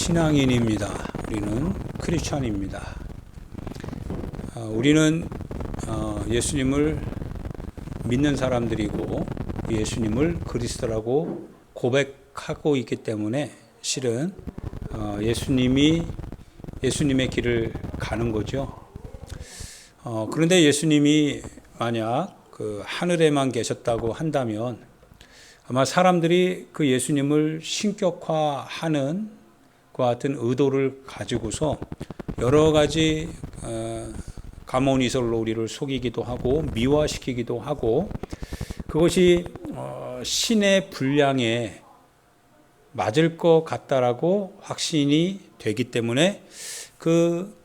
신앙인입니다. 우리는 크리스찬입니다. 우리는 예수님을 믿는 사람들이고 예수님을 그리스도라고 고백하고 있기 때문에 실은 예수님의 길을 가는 거죠. 그런데 예수님이 만약 그 하늘에만 계셨다고 한다면 아마 사람들이 그 예수님을 신격화하는 그 같은 의도를 가지고서 여러 가지 가모니설로 우리를 속이기도 하고 미화시키기도 하고 그것이 신의 분량에 맞을 것 같다라고 확신이 되기 때문에 그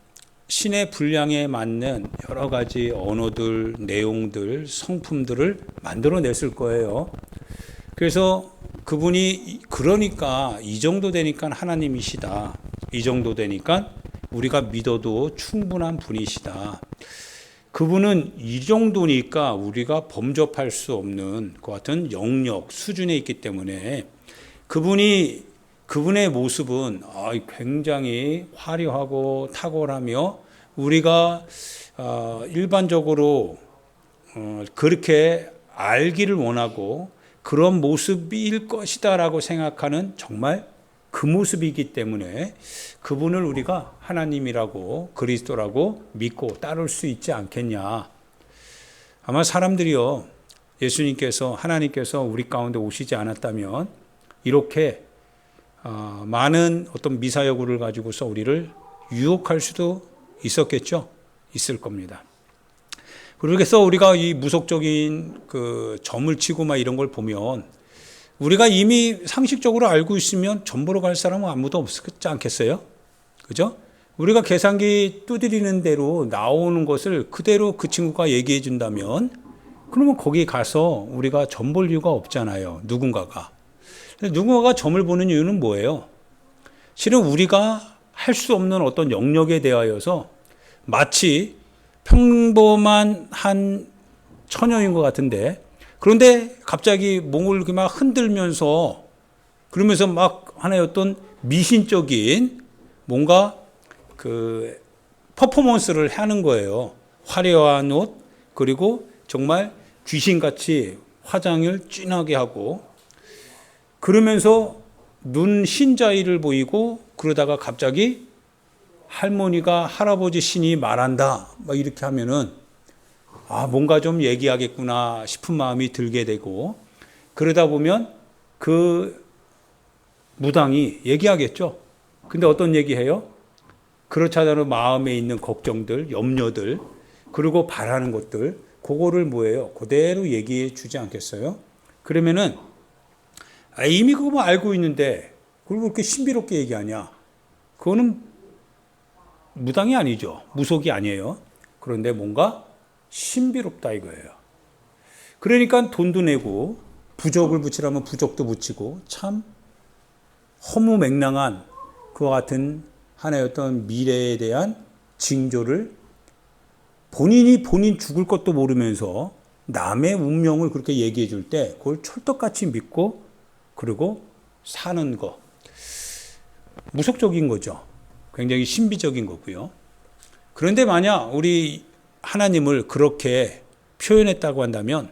신의 분량에 맞는 여러 가지 언어들, 내용들, 성품들을 만들어냈을 거예요. 그래서 그분이 그러니까 이 정도 되니까 하나님이시다. 이 정도 되니까 우리가 믿어도 충분한 분이시다. 그분은 이 정도니까 우리가 범접할 수 없는 그 같은 영역, 수준에 있기 때문에 그분의 모습은 굉장히 화려하고 탁월하며 우리가 일반적으로 그렇게 알기를 원하고 그런 모습일 것이다라고 생각하는 정말 그 모습이기 때문에 그분을 우리가 하나님이라고 그리스도라고 믿고 따를 수 있지 않겠냐. 아마 사람들이요, 예수님께서 하나님께서 우리 가운데 오시지 않았다면 이렇게 많은 어떤 미사여구를 가지고서 우리를 유혹할 수도 있었겠죠. 있을 겁니다. 그래서 우리가 이 무속적인 그 점을 치고 막 이런 걸 보면 우리가 이미 상식적으로 알고 있으면 점 보러 갈 사람은 아무도 없지 않겠어요? 그죠? 우리가 계산기 두드리는 대로 나오는 것을 그대로 그 친구가 얘기해 준다면 그러면 거기 가서 우리가 점 볼 이유가 없잖아요. 누군가가 점을 보는 이유는 뭐예요? 실은 우리가 할 수 없는 어떤 영역에 대하여서 마치 평범한 한 처녀인 것 같은데 그런데 갑자기 몸을 막 흔들면서 그러면서 막 하나의 어떤 미신적인 뭔가 그 퍼포먼스를 하는 거예요. 화려한 옷 그리고 정말 귀신같이 화장을 진하게 하고 그러면서 눈 흰자위를 보이고 그러다가 갑자기 할머니가 할아버지 신이 말한다 막 이렇게 하면은 뭔가 좀 얘기하겠구나 싶은 마음이 들게 되고 그러다 보면 그 무당이 얘기하겠죠. 근데 어떤 얘기해요? 그렇지 않아도 마음에 있는 걱정들, 염려들 그리고 바라는 것들 그거를 뭐예요? 그대로 얘기해 주지 않겠어요? 그러면은 이미 그거 알고 있는데 그걸 그렇게 신비롭게 얘기하냐? 그거는 무당이 아니죠. 무속이 아니에요. 그런데 뭔가 신비롭다 이거예요. 그러니까 돈도 내고 부적을 붙이라면 부적도 붙이고 참 허무맹랑한 그와 같은 하나의 어떤 미래에 대한 징조를 본인 죽을 것도 모르면서 남의 운명을 그렇게 얘기해 줄 때 그걸 철떡같이 믿고 그리고 사는 거. 무속적인 거죠. 굉장히 신비적인 거고요. 그런데 만약 우리 하나님을 그렇게 표현했다고 한다면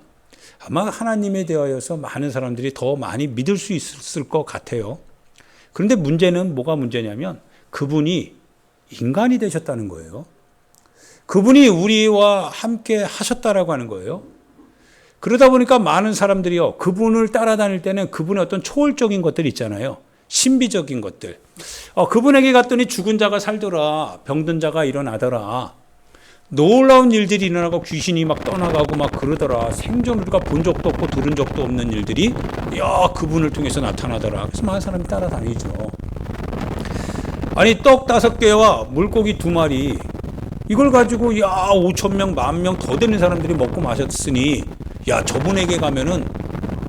아마 하나님에 대하여서 많은 사람들이 더 많이 믿을 수 있을 것 같아요. 그런데 문제는 뭐가 문제냐면 그분이 인간이 되셨다는 거예요. 그분이 우리와 함께 하셨다라고 하는 거예요. 그러다 보니까 많은 사람들이요, 그분을 따라다닐 때는 그분의 어떤 초월적인 것들이 있잖아요. 신비적인 것들. 그분에게 갔더니 죽은 자가 살더라. 병든 자가 일어나더라. 놀라운 일들이 일어나고 귀신이 막 떠나가고 막 그러더라. 생전 우리가 본 적도 없고 들은 적도 없는 일들이 그분을 통해서 나타나더라. 그래서 많은 사람이 따라다니죠. 아니 떡 5개와 물고기 2마리 이걸 가지고 5,000명, 10,000명 더 되는 사람들이 먹고 마셨으니 저분에게 가면은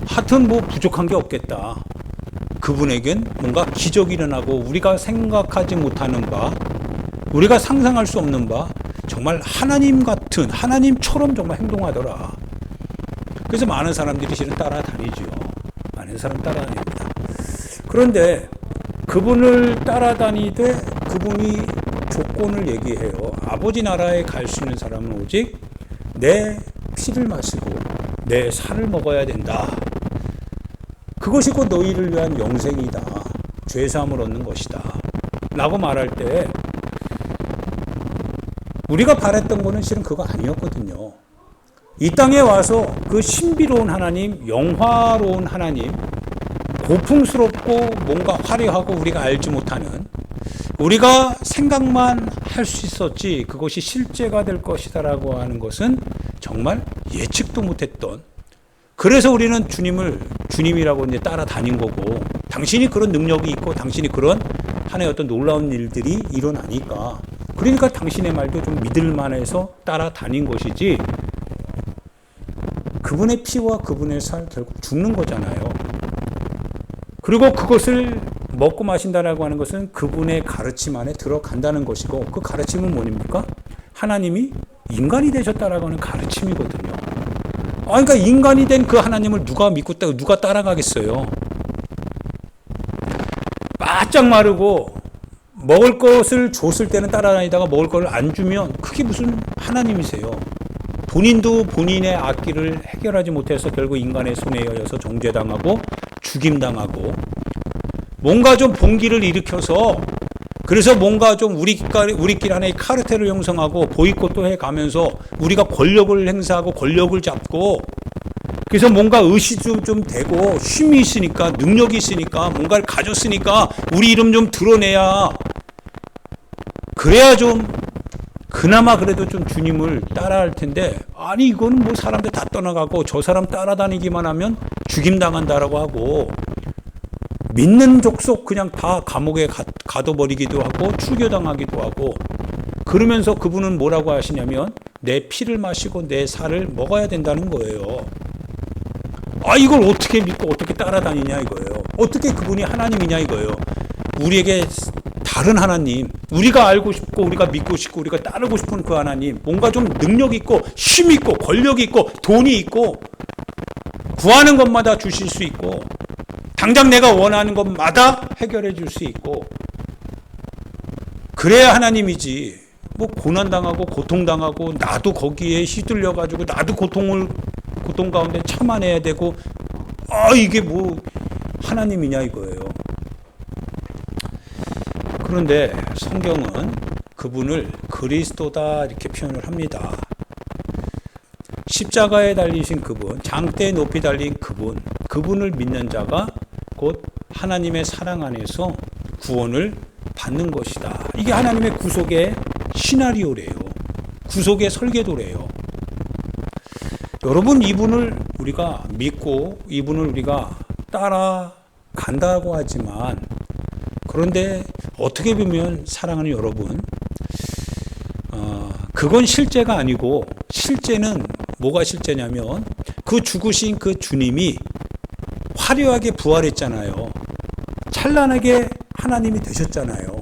하여튼 뭐 부족한 게 없겠다. 그분에겐 뭔가 기적이 일어나고 우리가 생각하지 못하는 바, 우리가 상상할 수 없는 바, 정말 하나님 같은, 하나님처럼 정말 행동하더라. 그래서 많은 사람들이 실은 따라다니죠. 많은 사람 따라다닙니다. 그런데 그분을 따라다니되 그분이 조건을 얘기해요. 아버지 나라에 갈 수 있는 사람은 오직 내 피를 마시고 내 살을 먹어야 된다. 그것이 곧 너희를 위한 영생이다. 죄사함을 얻는 것이다. 라고 말할 때 우리가 바랬던 거는 실은 그거 아니었거든요. 이 땅에 와서 그 신비로운 하나님, 영화로운 하나님, 고풍스럽고 뭔가 화려하고 우리가 알지 못하는, 우리가 생각만 할 수 있었지 그것이 실제가 될 것이다 라고 하는 것은 정말 예측도 못했던, 그래서 우리는 주님을 주님이라고 이제 따라다닌 거고, 당신이 그런 능력이 있고 당신이 그런 하나의 어떤 놀라운 일들이 일어나니까, 그러니까 당신의 말도 좀 믿을만해서 따라다닌 것이지, 그분의 피와 그분의 살 결국 죽는 거잖아요. 그리고 그것을 먹고 마신다라고 하는 것은 그분의 가르침 안에 들어간다는 것이고, 그 가르침은 뭐입니까? 하나님이 인간이 되셨다라고 하는 가르침이거든요. 그러니까 인간이 된 그 하나님을 누가 믿고 누가 따라가겠어요? 바짝 마르고 먹을 것을 줬을 때는 따라다니다가 먹을 것을 안 주면 그게 무슨 하나님이세요? 본인도 본인의 악기를 해결하지 못해서 결국 인간의 손에 의해서 정죄당하고 죽임당하고, 뭔가 좀 봉기를 일으켜서, 그래서 뭔가 좀 우리끼리 하나의 카르텔을 형성하고 보이콧도 해가면서 우리가 권력을 행사하고 권력을 잡고, 그래서 뭔가 의식도 좀 되고 힘이 있으니까, 능력이 있으니까, 뭔가를 가졌으니까 우리 이름 좀 드러내야, 그래야 좀 그나마 그래도 좀 주님을 따라할 텐데, 아니 이거는 뭐 사람들 다 떠나가고 저 사람 따라다니기만 하면 죽임당한다라고 하고, 믿는 족속 그냥 다 감옥에 가둬버리기도 하고 추교당하기도 하고, 그러면서 그분은 뭐라고 하시냐면 내 피를 마시고 내 살을 먹어야 된다는 거예요. 이걸 어떻게 믿고 어떻게 따라다니냐 이거예요. 어떻게 그분이 하나님이냐 이거예요. 우리에게 다른 하나님, 우리가 알고 싶고 우리가 믿고 싶고 우리가 따르고 싶은 그 하나님, 뭔가 좀 능력 있고 힘 있고 권력이 있고 돈이 있고 구하는 것마다 주실 수 있고 당장 내가 원하는 것마다 해결해 줄 수 있고, 그래야 하나님이지. 뭐 고난당하고 고통당하고 나도 거기에 휘둘려 가지고 나도 고통 가운데 참아내야 되고, 이게 뭐 하나님이냐 이거예요. 그런데 성경은 그분을 그리스도다 이렇게 표현을 합니다. 십자가에 달리신 그분, 장대에 높이 달린 그분을 믿는 자가 곧 하나님의 사랑 안에서 구원을 받는 것이다. 이게 하나님의 구속의 시나리오래요. 구속의 설계도래요. 여러분, 이분을 우리가 믿고 이분을 우리가 따라간다고 하지만, 그런데 어떻게 보면 사랑하는 여러분, 그건 실제가 아니고, 실제는 뭐가 실제냐면 그 죽으신 그 주님이 화려하게 부활했잖아요. 찬란하게 하나님이 되셨잖아요.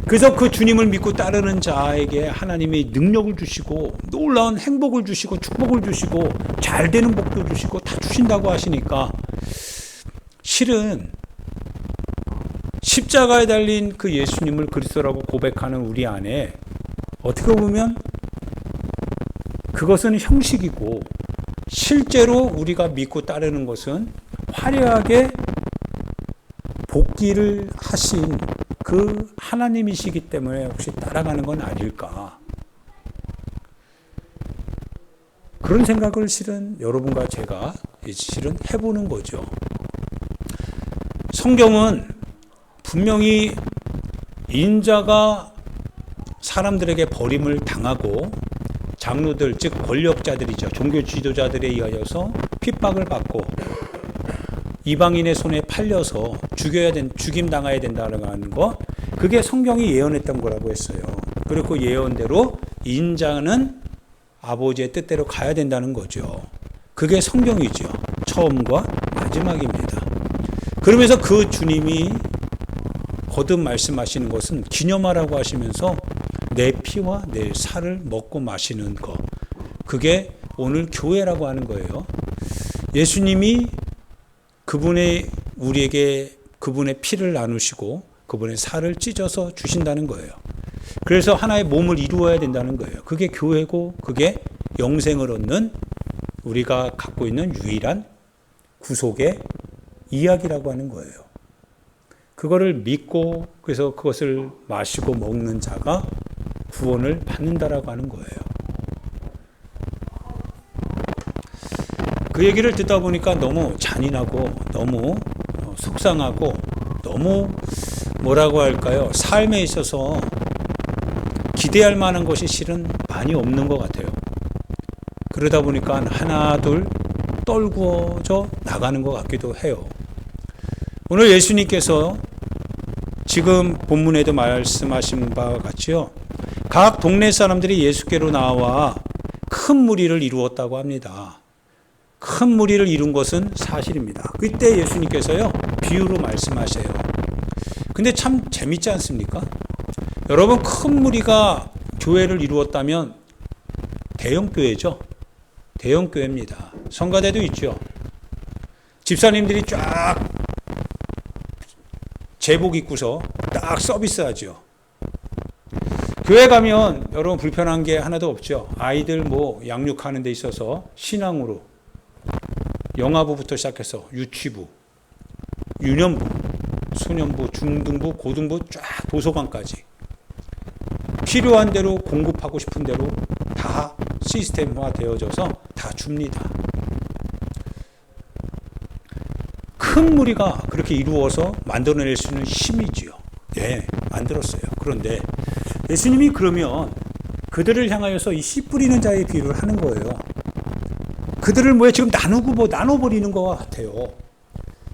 그래서 그 주님을 믿고 따르는 자에게 하나님이 능력을 주시고 놀라운 행복을 주시고 축복을 주시고 잘되는 복도 주시고 다 주신다고 하시니까, 실은 십자가에 달린 그 예수님을 그리스도라고 고백하는 우리 안에 어떻게 보면 그것은 형식이고, 실제로 우리가 믿고 따르는 것은 화려하게 복귀를 하신 그 하나님이시기 때문에 혹시 따라가는 건 아닐까, 그런 생각을 실은 여러분과 제가 실은 해보는 거죠. 성경은 분명히 인자가 사람들에게 버림을 당하고, 장로들 즉 권력자들이죠, 종교 지도자들에 의하여서 핍박을 받고 이방인의 손에 팔려서 죽임당해야 된다는 하는 거, 그게 성경이 예언했던 거라고 했어요. 그리고 그 예언대로 인자는 아버지의 뜻대로 가야 된다는 거죠. 그게 성경이죠. 처음과 마지막입니다. 그러면서 그 주님이 거듭 말씀하시는 것은 기념하라고 하시면서 내 피와 내 살을 먹고 마시는 것, 그게 오늘 교회라고 하는 거예요. 예수님이 그분의 우리에게 그분의 피를 나누시고 그분의 살을 찢어서 주신다는 거예요. 그래서 하나의 몸을 이루어야 된다는 거예요. 그게 교회고 그게 영생을 얻는 우리가 갖고 있는 유일한 구속의 이야기라고 하는 거예요. 그거를 믿고 그래서 그것을 마시고 먹는 자가 구원을 받는다라고 하는 거예요. 그 얘기를 듣다 보니까 너무 잔인하고 너무 속상하고 너무 뭐라고 할까요? 삶에 있어서 기대할 만한 것이 실은 많이 없는 것 같아요. 그러다 보니까 하나 둘 떨구어져 나가는 것 같기도 해요. 오늘 예수님께서 지금 본문에도 말씀하신 바와 같이요. 각 동네 사람들이 예수께로 나와 큰 무리를 이루었다고 합니다. 큰 무리를 이룬 것은 사실입니다. 그때 예수님께서요, 비유로 말씀하세요. 근데 참 재밌지 않습니까? 여러분, 큰 무리가 교회를 이루었다면 대형교회죠. 대형교회입니다. 성가대도 있죠. 집사님들이 쫙 제복 입고서 딱 서비스하죠. 교회 가면 여러분 불편한 게 하나도 없죠. 아이들 뭐 양육하는 데 있어서 신앙으로 영아부부터 시작해서 유치부, 유년부, 소년부, 중등부, 고등부 쫙 도서관까지 필요한 대로 공급하고 싶은 대로 다 시스템화 되어져서 다 줍니다. 큰 무리가 그렇게 이루어서 만들어낼 수 있는 힘이지요. 예, 만들었어요. 그런데 예수님이 그러면 그들을 향하여서 이 씨 뿌리는 자의 비유를 하는 거예요. 그들을 뭐에 지금 나눠버리는 것 같아요.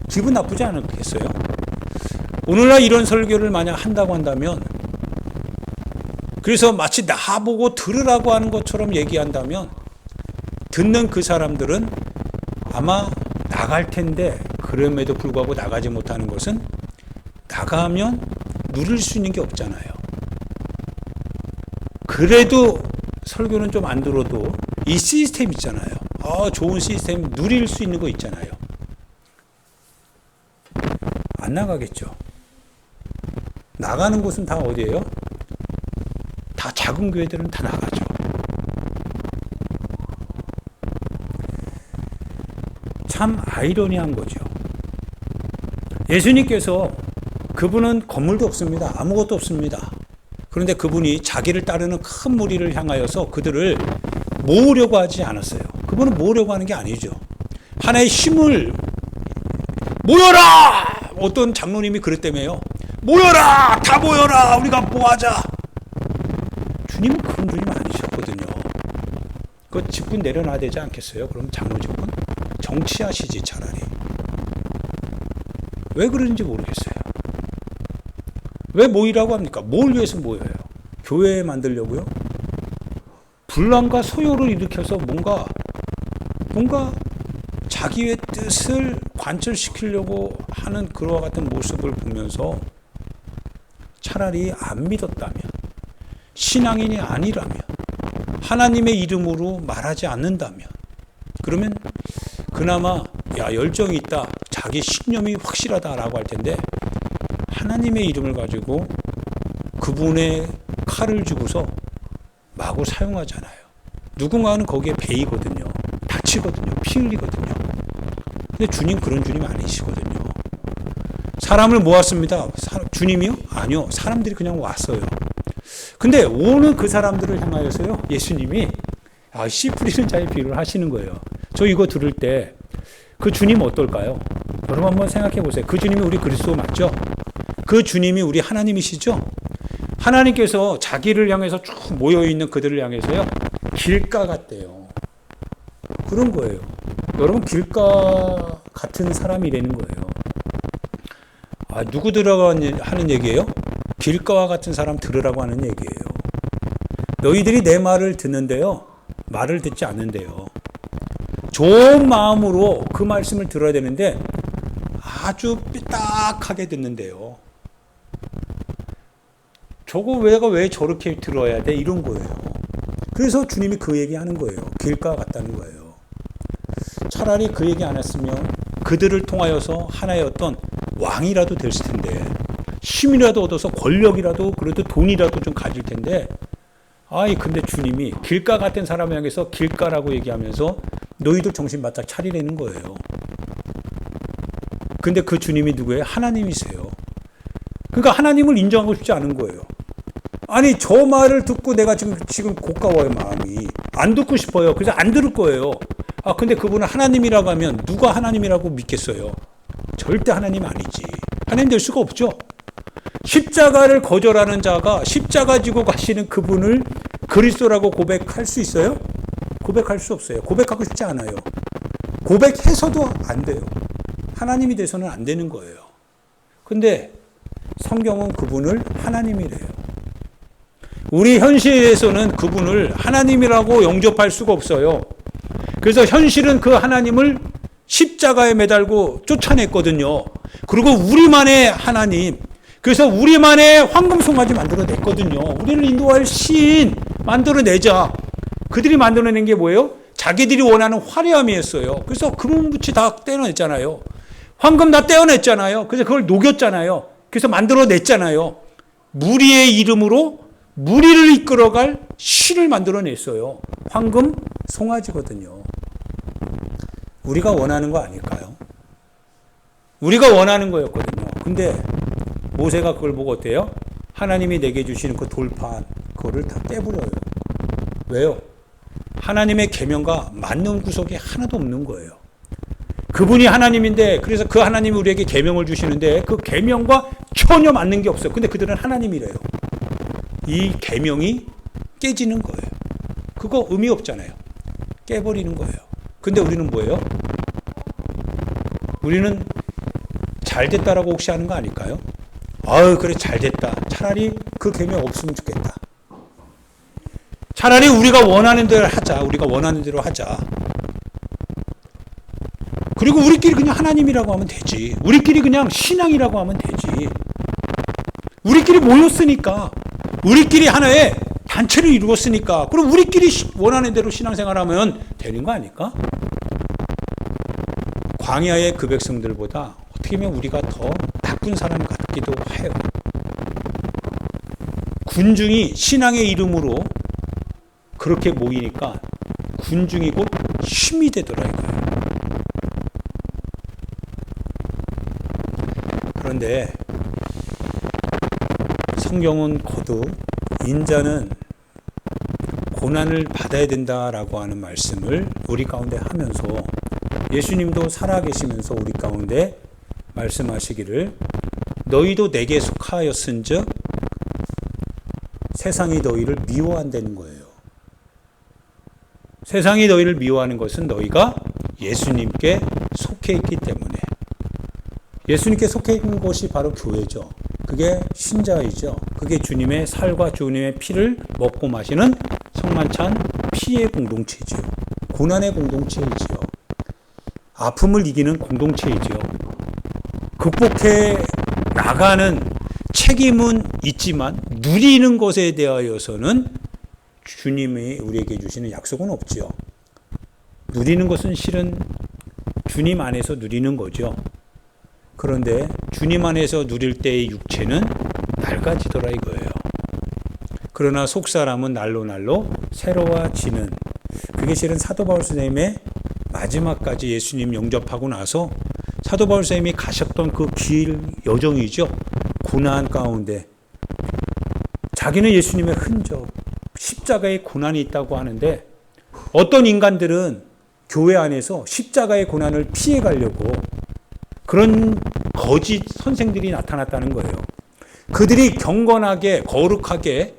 기분 나쁘지 않겠어요? 오늘날 이런 설교를 만약 한다고 한다면, 그래서 마치 나보고 들으라고 하는 것처럼 얘기한다면, 듣는 그 사람들은 아마 나갈 텐데, 그럼에도 불구하고 나가지 못하는 것은 나가면 누릴 수 있는 게 없잖아요. 그래도 설교는 좀 안 들어도 이 시스템 있잖아요. 좋은 시스템 누릴 수 있는 거 있잖아요. 안 나가겠죠. 나가는 곳은 다 어디예요? 다 작은 교회들은 다 나가죠. 참 아이러니한 거죠. 예수님께서 그분은 건물도 없습니다. 아무것도 없습니다. 그런데 그분이 자기를 따르는 큰 무리를 향하여서 그들을 모으려고 하지 않았어요. 그분은 모으려고 하는 게 아니죠. 하나의 힘을 모여라! 어떤 장로님이 그랬다며요. 모여라! 다 모여라! 우리가 모아자! 주님은 그런 주님 아니셨거든요. 그 직분 내려놔야 되지 않겠어요? 그럼 장로 직분? 정치하시지 차라리. 왜 그러는지 모르겠어요. 왜 모이라고 합니까? 뭘 위해서 모여요? 교회 만들려고요? 분란과 소요를 일으켜서 뭔가 자기의 뜻을 관철시키려고 하는 그와 같은 모습을 보면서 차라리 안 믿었다면, 신앙인이 아니라면, 하나님의 이름으로 말하지 않는다면, 그러면 그나마 열정이 있다, 자기 신념이 확실하다라고 할 텐데, 하나님의 이름을 가지고 그분의 칼을 주고서 마구 사용하잖아요. 누군가는 거기에 베이거든요. 다치거든요. 피 흘리거든요. 근데 주님 그런 주님 아니시거든요. 사람을 모았습니다. 주님이요? 아니요. 사람들이 그냥 왔어요. 근데 오는 그 사람들을 향하여서요, 예수님이 씨 뿌리는 자의 비유를 하시는 거예요. 저 이거 들을 때 그 주님 어떨까요? 여러분 한번 생각해 보세요. 그 주님이 우리 그리스도 맞죠? 그 주님이 우리 하나님이시죠? 하나님께서 자기를 향해서 쭉 모여있는 그들을 향해서요, 길가 같대요. 그런 거예요. 여러분 길가 같은 사람이라는 거예요. 누구 하는 얘기예요? 길가와 같은 사람 들으라고 하는 얘기예요. 너희들이 내 말을 듣는데요, 말을 듣지 않는데요. 좋은 마음으로 그 말씀을 들어야 되는데 아주 삐딱하게 듣는데요. 저거 왜 저렇게 들어야 돼? 이런 거예요. 그래서 주님이 그 얘기 하는 거예요. 길가 같다는 거예요. 차라리 그 얘기 안 했으면 그들을 통하여서 하나의 어떤 왕이라도 됐을 텐데, 힘이라도 얻어서 권력이라도 그래도 돈이라도 좀 가질 텐데, 근데 주님이 길가 같은 사람을 향해서 길가라고 얘기하면서 너희들 정신 바짝 차리라는 거예요. 근데 그 주님이 누구예요? 하나님이세요. 그러니까 하나님을 인정하고 싶지 않은 거예요. 아니, 저 말을 듣고 내가 지금 고가워요, 마음이. 안 듣고 싶어요. 그래서 안 들을 거예요. 근데 그분은 하나님이라고 하면 누가 하나님이라고 믿겠어요? 절대 하나님 아니지. 하나님 될 수가 없죠. 십자가를 거절하는 자가 십자가 지고 가시는 그분을 그리스도라고 고백할 수 있어요? 고백할 수 없어요. 고백하고 싶지 않아요. 고백해서도 안 돼요. 하나님이 돼서는 안 되는 거예요. 근데 성경은 그분을 하나님이래요. 우리 현실에서는 그분을 하나님이라고 영접할 수가 없어요. 그래서 현실은 그 하나님을 십자가에 매달고 쫓아냈거든요. 그리고 우리만의 하나님, 그래서 우리만의 황금송아지 만들어냈거든요. 우리를 인도할 신 만들어내자. 그들이 만들어낸 게 뭐예요? 자기들이 원하는 화려함이었어요. 그래서 금은부치 다 떼어냈잖아요. 황금 다 떼어냈잖아요. 그래서 그걸 녹였잖아요. 그래서 만들어냈잖아요. 무리의 이름으로 무리를 이끌어갈 신을 만들어냈어요. 황금 송아지거든요. 우리가 원하는 거 아닐까요? 우리가 원하는 거였거든요. 근데 모세가 그걸 보고 어때요? 하나님이 내게 주시는 그 돌판, 그거를 다 떼버려요. 왜요? 하나님의 계명과 맞는 구석이 하나도 없는 거예요. 그분이 하나님인데, 그래서 그 하나님이 우리에게 계명을 주시는데 그 계명과 전혀 맞는 게 없어요. 근데 그들은 하나님이래요. 이 계명이 깨지는 거예요. 그거 의미 없잖아요. 깨버리는 거예요. 근데 우리는 뭐예요? 우리는 잘 됐다라고 혹시 하는 거 아닐까요? 그래, 잘 됐다. 차라리 그 계명 없으면 좋겠다. 차라리 우리가 원하는 대로 하자. 우리가 원하는 대로 하자. 그리고 우리끼리 그냥 하나님이라고 하면 되지. 우리끼리 그냥 신앙이라고 하면 되지. 우리끼리 모였으니까, 우리끼리 하나의 단체를 이루었으니까, 그럼 우리끼리 원하는 대로 신앙생활하면 되는 거 아닐까? 광야의 그 백성들보다 어떻게 보면 우리가 더 나쁜 사람 같기도 해요. 군중이 신앙의 이름으로 그렇게 모이니까 군중이 곧 힘이 되더라 이거예요. 그런데 성경은 거듭 인자는 고난을 받아야 된다라고 하는 말씀을 우리 가운데 하면서, 예수님도 살아계시면서 우리 가운데 말씀하시기를 너희도 내게 속하였은즉 세상이 너희를 미워한다는 거예요. 세상이 너희를 미워하는 것은 너희가 예수님께 속해 있기 때문에. 예수님께 속해 있는 곳이 바로 교회죠. 그게 신자이죠. 그게 주님의 살과 주님의 피를 먹고 마시는 성만찬 피의 공동체지요. 고난의 공동체이지요. 아픔을 이기는 공동체이지요. 극복해 나가는 책임은 있지만 누리는 것에 대하여서는 주님이 우리에게 주시는 약속은 없지요. 누리는 것은 실은 주님 안에서 누리는 거죠. 그런데 주님 안에서 누릴 때의 육체는 낡아지더라 이거예요. 그러나 속사람은 날로 날로 새로워지는, 그게 실은 사도 바울 선생님의 마지막까지 예수님 영접하고 나서 사도 바울 선생님이 가셨던 그 길 여정이죠. 고난 가운데 자기는 예수님의 흔적, 십자가의 고난이 있다고 하는데, 어떤 인간들은 교회 안에서 십자가의 고난을 피해 가려고 그런 거짓 선생들이 나타났다는 거예요. 그들이 경건하게 거룩하게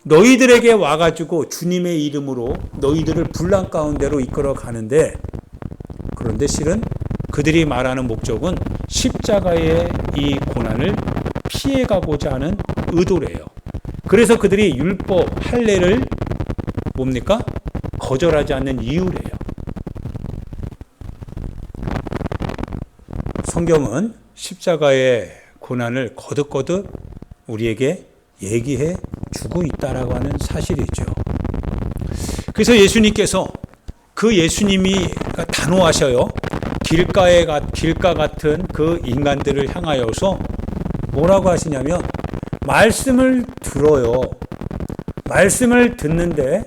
너희들에게 와가지고 주님의 이름으로 너희들을 분란 가운데로 이끌어 가는데, 그런데 실은 그들이 말하는 목적은 십자가의 이 고난을 피해가고자 하는 의도래요. 그래서 그들이 율법 할례를 뭡니까? 거절하지 않는 이유래요. 성경은 십자가의 고난을 거듭거듭 우리에게 얘기해 주고 있다라고 하는 사실이죠. 그래서 예수님께서 그 예수님이 단호하셔요. 길가 같은 그 인간들을 향하여서 뭐라고 하시냐면 말씀을 들어요. 말씀을 듣는데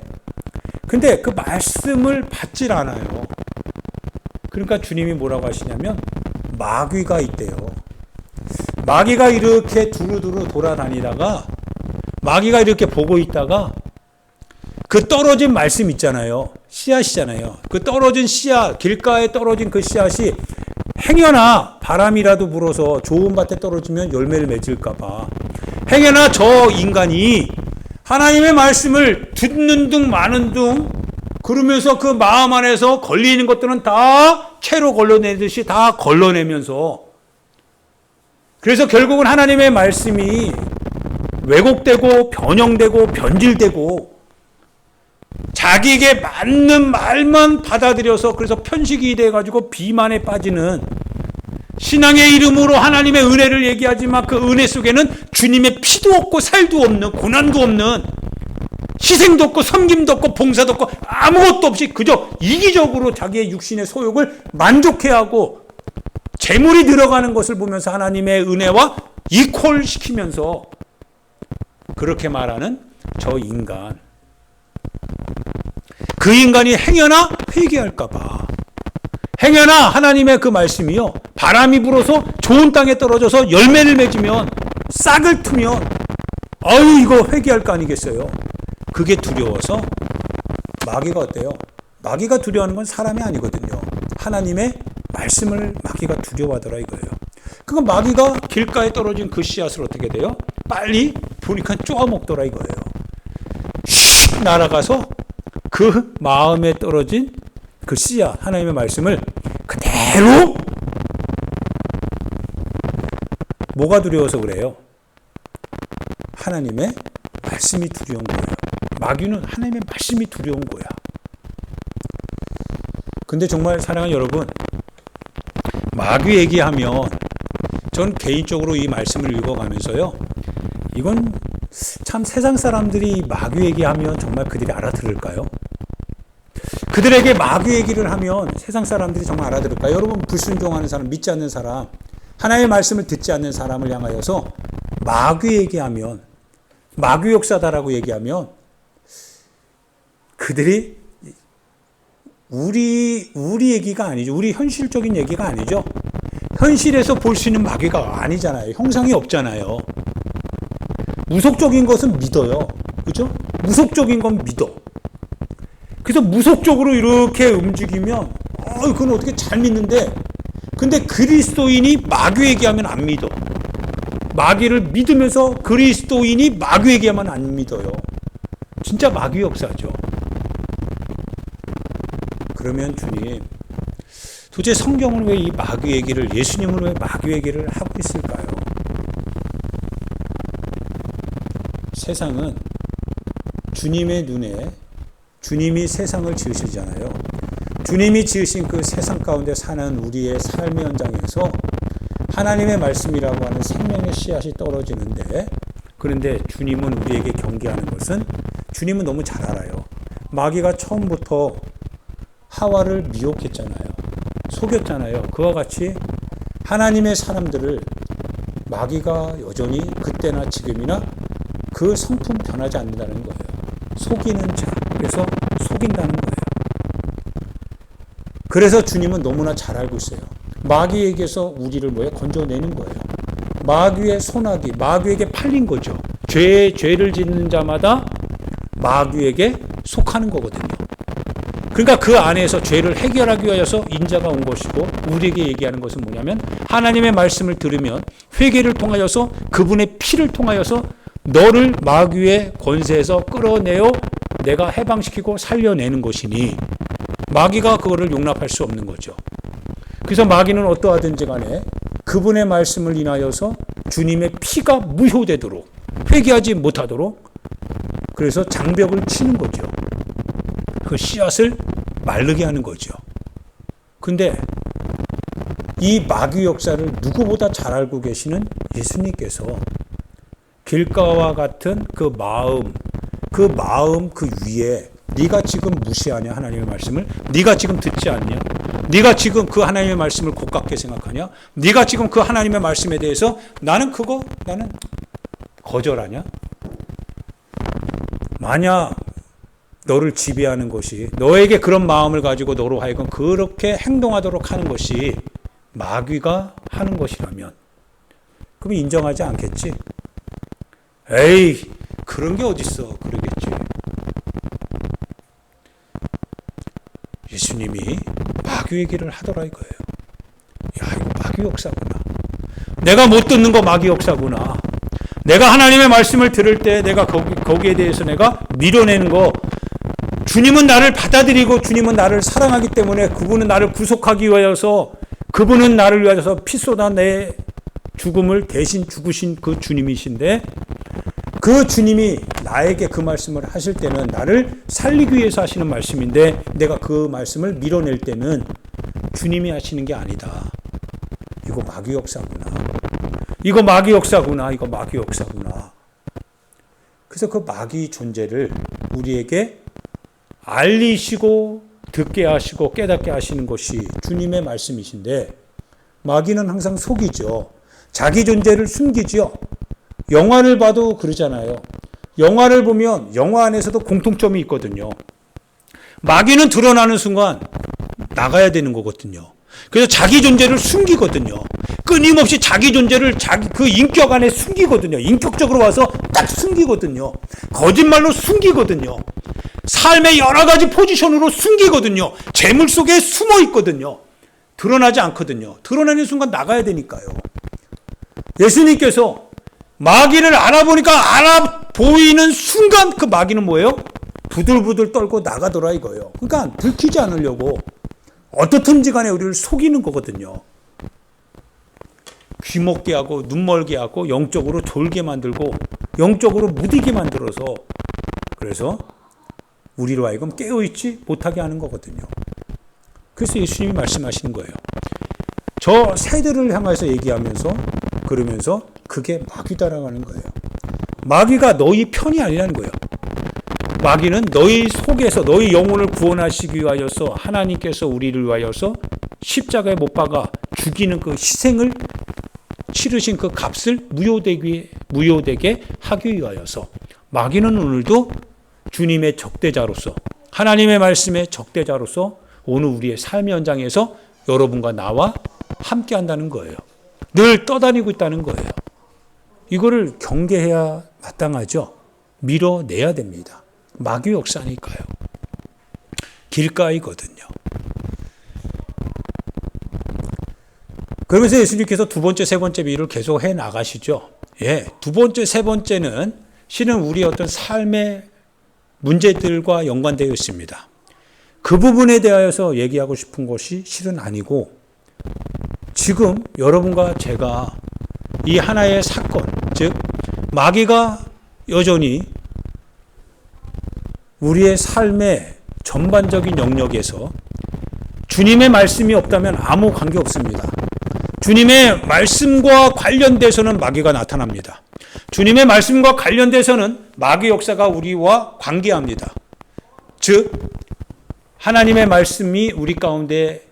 근데 그 말씀을 받질 않아요. 그러니까 주님이 뭐라고 하시냐면 마귀가 있대요. 마귀가 이렇게 두루두루 돌아다니다가 마귀가 이렇게 보고 있다가 그 떨어진 말씀 있잖아요. 씨앗이잖아요. 그 떨어진 씨앗, 길가에 떨어진 그 씨앗이 행여나 바람이라도 불어서 좋은 밭에 떨어지면 열매를 맺을까 봐. 행여나 저 인간이 하나님의 말씀을 듣는 둥 마는 둥 그러면서 그 마음 안에서 걸리는 것들은 다 채로 걸러내듯이 다 걸러내면서 그래서 결국은 하나님의 말씀이 왜곡되고 변형되고 변질되고 자기에게 맞는 말만 받아들여서 그래서 편식이 돼가지고 비만에 빠지는 신앙의 이름으로 하나님의 은혜를 얘기하지만 그 은혜 속에는 주님의 피도 없고 살도 없는 고난도 없는 희생도 없고 섬김도 없고 봉사도 없고 아무것도 없이 그저 이기적으로 자기의 육신의 소욕을 만족해하고 재물이 들어가는 것을 보면서 하나님의 은혜와 이퀄시키면서 그렇게 말하는 저 인간. 그 인간이 행여나 회개할까 봐. 행여나 하나님의 그 말씀이요. 바람이 불어서 좋은 땅에 떨어져서 열매를 맺으면 싹을 트면 아유 이거 회개할 거 아니겠어요. 그게 두려워서 마귀가 어때요? 마귀가 두려워하는 건 사람이 아니거든요. 하나님의 말씀을 마귀가 두려워하더라 이거예요. 그건 마귀가 길가에 떨어진 그 씨앗을 어떻게 돼요? 빨리 보니까 쪼아먹더라 이거예요. 슉 날아가서 그 마음에 떨어진 그 씨앗 하나님의 말씀을 그대로 뭐가 두려워서 그래요? 하나님의 말씀이 두려운 거예요. 마귀는 하나님의 말씀이 두려운 거야. 근데 정말 사랑하는 여러분, 마귀 얘기하면 전 개인적으로 이 말씀을 읽어가면서요. 이건 참 세상 사람들이 마귀 얘기하면 정말 그들이 알아들을까요? 그들에게 마귀 얘기를 하면 세상 사람들이 정말 알아들을까요? 여러분 불순종하는 사람, 믿지 않는 사람, 하나님의 말씀을 듣지 않는 사람을 향하여서 마귀 얘기하면 마귀 역사다라고 얘기하면 그들이 우리 얘기가 아니죠. 우리 현실적인 얘기가 아니죠. 현실에서 볼 수 있는 마귀가 아니잖아요. 형상이 없잖아요. 무속적인 것은 믿어요. 그죠? 무속적인 건 믿어. 그래서 무속적으로 이렇게 움직이면 그건 어떻게 잘 믿는데 근데 그리스도인이 마귀 얘기하면 안 믿어. 마귀를 믿으면서 그리스도인이 마귀 얘기하면 안 믿어요. 진짜 마귀 역사죠. 그러면 주님 도대체 성경은 왜 이 마귀 얘기를 예수님은 왜 마귀 얘기를 하고 있을까요? 세상은 주님의 눈에 주님이 세상을 지으시잖아요. 주님이 지으신 그 세상 가운데 사는 우리의 삶의 현장에서 하나님의 말씀이라고 하는 생명의 씨앗이 떨어지는데 그런데 주님은 우리에게 경계하는 것은 주님은 너무 잘 알아요. 마귀가 처음부터 하와를 미혹했잖아요. 속였잖아요. 그와 같이 하나님의 사람들을 마귀가 여전히 그때나 지금이나 그 성품 변하지 않는다는 거예요. 속이는 자. 그래서 속인다는 거예요. 그래서 주님은 너무나 잘 알고 있어요. 마귀에게서 우리를 건져내는 거예요. 마귀의 손아귀, 마귀에게 팔린 거죠. 죄를 짓는 자마다 마귀에게 속하는 거거든요. 그러니까 그 안에서 죄를 해결하기 위해서 인자가 온 것이고 우리에게 얘기하는 것은 뭐냐면 하나님의 말씀을 들으면 회개를 통하여서 그분의 피를 통하여서 너를 마귀의 권세에서 끌어내어 내가 해방시키고 살려내는 것이니 마귀가 그거를 용납할 수 없는 거죠. 그래서 마귀는 어떠하든지 간에 그분의 말씀을 인하여서 주님의 피가 무효되도록 회개하지 못하도록 그래서 장벽을 치는 거죠. 그 씨앗을 마르게 하는 거죠. 근데 이 마귀 역사를 누구보다 잘 알고 계시는 예수님께서 길가와 같은 그 마음 그 위에 네가 지금 무시하냐 하나님의 말씀을 네가 지금 듣지 않냐 네가 지금 그 하나님의 말씀을 고깝게 생각하냐? 네가 지금 그 하나님의 말씀에 대해서 나는 거절하냐? 만약 너를 지배하는 것이, 너에게 그런 마음을 가지고 너로 하여금 그렇게 행동하도록 하는 것이 마귀가 하는 것이라면 그럼 인정하지 않겠지? 에이, 그런 게 어딨어, 그러겠지. 예수님이 마귀 얘기를 하더라 이거예요. 야, 이거 마귀 역사구나. 내가 못 듣는 거 마귀 역사구나. 내가 하나님의 말씀을 들을 때 내가 거기에 대해서 내가 밀어내는 거, 주님은 나를 받아들이고 주님은 나를 사랑하기 때문에 그분은 나를 구속하기 위하여서, 그분은 나를 위하여서 피 쏟아 내 죽음을 대신 죽으신 그 주님이신데, 그 주님이 나에게 그 말씀을 하실 때는 나를 살리기 위해서 하시는 말씀인데, 내가 그 말씀을 밀어낼 때는 주님이 하시는 게 아니다. 이거 마귀 역사구나. 이거 마귀 역사구나. 이거 마귀 역사구나. 그래서 그 마귀 존재를 우리에게 알리시고 듣게 하시고 깨닫게 하시는 것이 주님의 말씀이신데, 마귀는 항상 속이죠. 자기 존재를 숨기죠. 영화를 봐도 그러잖아요. 영화를 보면 영화 안에서도 공통점이 있거든요. 마귀는 드러나는 순간 나가야 되는 거거든요. 그래서 자기 존재를 숨기거든요. 끊임없이 자기 존재를 그 인격 안에 숨기거든요. 인격적으로 와서 딱 숨기거든요. 거짓말로 숨기거든요. 삶의 여러 가지 포지션으로 숨기거든요. 재물 속에 숨어 있거든요. 드러나지 않거든요. 드러나는 순간 나가야 되니까요. 예수님께서 마귀를 알아보니까 알아보이는 순간 그 마귀는 뭐예요? 부들부들 떨고 나가더라 이거예요. 그러니까 들키지 않으려고 어떻든지 간에 우리를 속이는 거거든요. 귀먹게 하고 눈멀게 하고 영적으로 졸게 만들고 영적으로 무디게 만들어서, 그래서 우리로 하여금 깨어있지 못하게 하는 거거든요. 그래서 예수님이 말씀하시는 거예요. 저 새들을 향해서 얘기하면서, 그러면서 그게 마귀다라고 하는 거예요. 마귀가 너희 편이 아니라는 거예요. 마귀는 너희 속에서 너희 영혼을 구원하시기 위하여서 하나님께서 우리를 위하여서 십자가에 못 박아 죽이는 그 희생을 치르신 그 값을 무효되게 하기 위하여서, 마귀는 오늘도 주님의 적대자로서, 하나님의 말씀의 적대자로서 오늘 우리의 삶의 현장에서 여러분과 나와 함께 한다는 거예요. 늘 떠다니고 있다는 거예요. 이거를 경계해야 마땅하죠. 밀어내야 됩니다. 마귀 역사니까요. 길가이거든요. 그러면서 예수님께서 두 번째, 세 번째 비유를 계속 해 나가시죠. 예, 두 번째, 세 번째는 실은 우리의 어떤 삶의 문제들과 연관되어 있습니다. 그 부분에 대하여서 얘기하고 싶은 것이 실은 아니고, 지금 여러분과 제가 이 하나의 사건, 즉 마귀가 여전히 우리의 삶의 전반적인 영역에서 주님의 말씀이 없다면 아무 관계 없습니다. 주님의 말씀과 관련돼서는 마귀가 나타납니다. 주님의 말씀과 관련돼서는 마귀 역사가 우리와 관계합니다. 즉 하나님의 말씀이 우리 가운데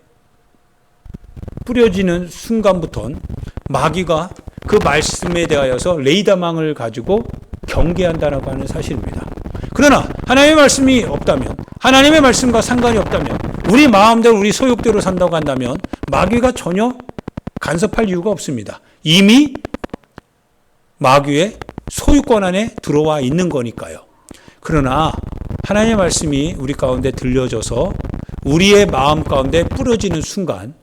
뿌려지는 순간부터는 마귀가 그 말씀에 대하여서 레이더망을 가지고 경계한다라고 하는 사실입니다. 그러나 하나님의 말씀이 없다면, 하나님의 말씀과 상관이 없다면, 우리 마음대로 우리 소욕대로 산다고 한다면 마귀가 전혀 간섭할 이유가 없습니다. 이미 마귀의 소유권 안에 들어와 있는 거니까요. 그러나 하나님의 말씀이 우리 가운데 들려져서 우리의 마음 가운데 뿌려지는 순간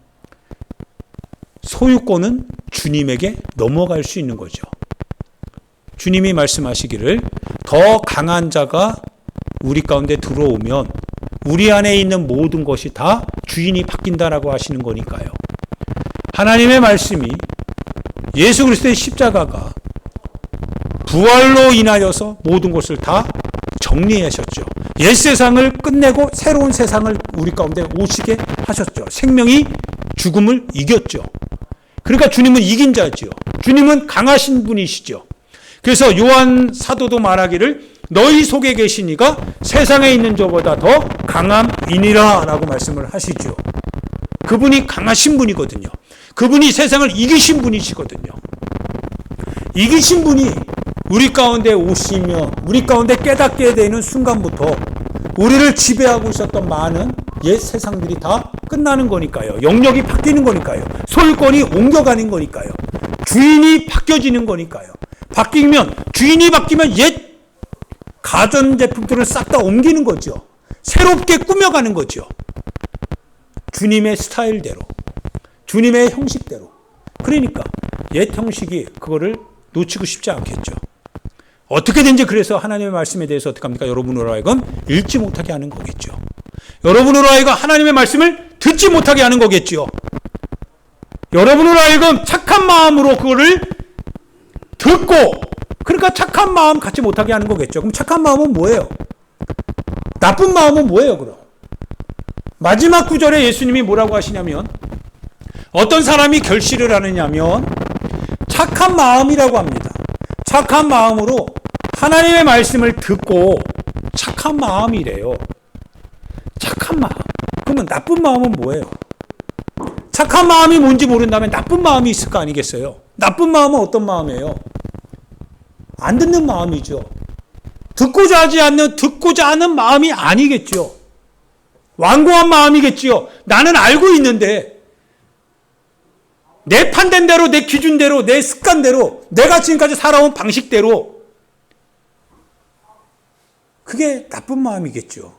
소유권은 주님에게 넘어갈 수 있는 거죠. 주님이 말씀하시기를 더 강한 자가 우리 가운데 들어오면 우리 안에 있는 모든 것이 다 주인이 바뀐다라고 하시는 거니까요. 하나님의 말씀이 예수 그리스도의 십자가가 부활로 인하여서 모든 것을 다 정리하셨죠. 옛 세상을 끝내고 새로운 세상을 우리 가운데 오시게 하셨죠. 생명이 죽음을 이겼죠. 그러니까 주님은 이긴 자지요. 주님은 강하신 분이시죠. 그래서 요한 사도도 말하기를 너희 속에 계신 이가 세상에 있는 자보다 더 강함이니라 라고 말씀을 하시죠. 그분이 강하신 분이거든요. 그분이 세상을 이기신 분이시거든요. 이기신 분이 우리 가운데 오시며 우리 가운데 깨닫게 되는 순간부터 우리를 지배하고 있었던 많은 옛 세상들이 다 끝나는 거니까요. 영역이 바뀌는 거니까요. 소유권이 옮겨가는 거니까요. 주인이 바뀌어지는 거니까요. 주인이 바뀌면 옛 가전제품들을 싹 다 옮기는 거죠. 새롭게 꾸며가는 거죠. 주님의 스타일대로, 주님의 형식대로. 그러니까 옛 형식이 그거를 놓치고 싶지 않겠죠. 어떻게든지 그래서 하나님의 말씀에 대해서 어떻게 합니까? 여러분으로 하여금 읽지 못하게 하는 거겠죠. 여러분으로 하여금 하나님의 말씀을 듣지 못하게 하는 거겠죠. 여러분으로 하여금 착한 마음으로 그거를 듣고, 그러니까 착한 마음 갖지 못하게 하는 거겠죠. 그럼 착한 마음은 뭐예요? 나쁜 마음은 뭐예요, 그럼? 마지막 구절에 예수님이 뭐라고 하시냐면, 어떤 사람이 결실을 하느냐면 착한 마음이라고 합니다. 착한 마음으로 하나님의 말씀을 듣고 착한 마음이래요. 착한 마음. 그러면 나쁜 마음은 뭐예요? 착한 마음이 뭔지 모른다면 나쁜 마음이 있을 거 아니겠어요? 나쁜 마음은 어떤 마음이에요? 안 듣는 마음이죠. 듣고자 하는 마음이 아니겠죠. 완고한 마음이겠지요. 나는 알고 있는데 내 판단대로, 내 기준대로, 내 습관대로, 내가 지금까지 살아온 방식대로, 그게 나쁜 마음이겠죠.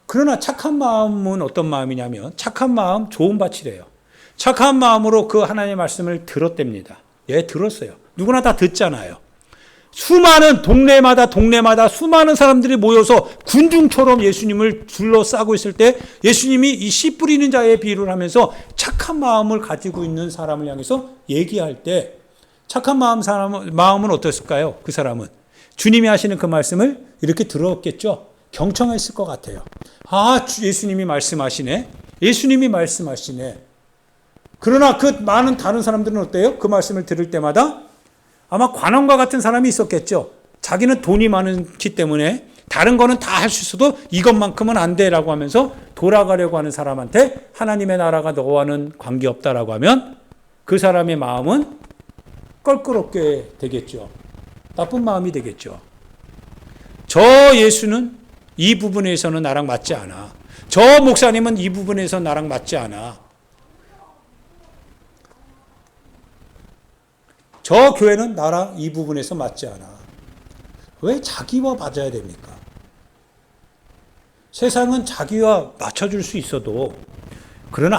그러나 착한 마음은 어떤 마음이냐면, 착한 마음 좋은 밭이래요. 착한 마음으로 그 하나님의 말씀을 들었답니다. 예, 들었어요. 누구나 다 듣잖아요. 수많은 동네마다 수많은 사람들이 모여서 군중처럼 예수님을 둘러싸고 있을 때 예수님이 이 씨 뿌리는 자의 비유를 하면서 착한 마음을 가지고 있는 사람을 향해서 얘기할 때 착한 마음은 어땠을까요? 그 사람은 주님이 하시는 그 말씀을 이렇게 들었겠죠. 경청했을 것 같아요. 아, 예수님이 말씀하시네. 예수님이 말씀하시네. 그러나 그 많은 다른 사람들은 어때요? 그 말씀을 들을 때마다 아마 관원과 같은 사람이 있었겠죠. 자기는 돈이 많기 때문에 다른 거는 다 할 수 있어도 이것만큼은 안 돼라고 하면서 돌아가려고 하는 사람한테 하나님의 나라가 너와는 관계없다라고 하면 그 사람의 마음은 껄끄럽게 되겠죠. 나쁜 마음이 되겠죠. 저 예수는 이 부분에서는 나랑 맞지 않아. 저 목사님은 이 부분에서 나랑 맞지 않아. 저 교회는 나랑 이 부분에서 맞지 않아. 왜 자기와 맞아야 됩니까? 세상은 자기와 맞춰줄 수 있어도, 그러나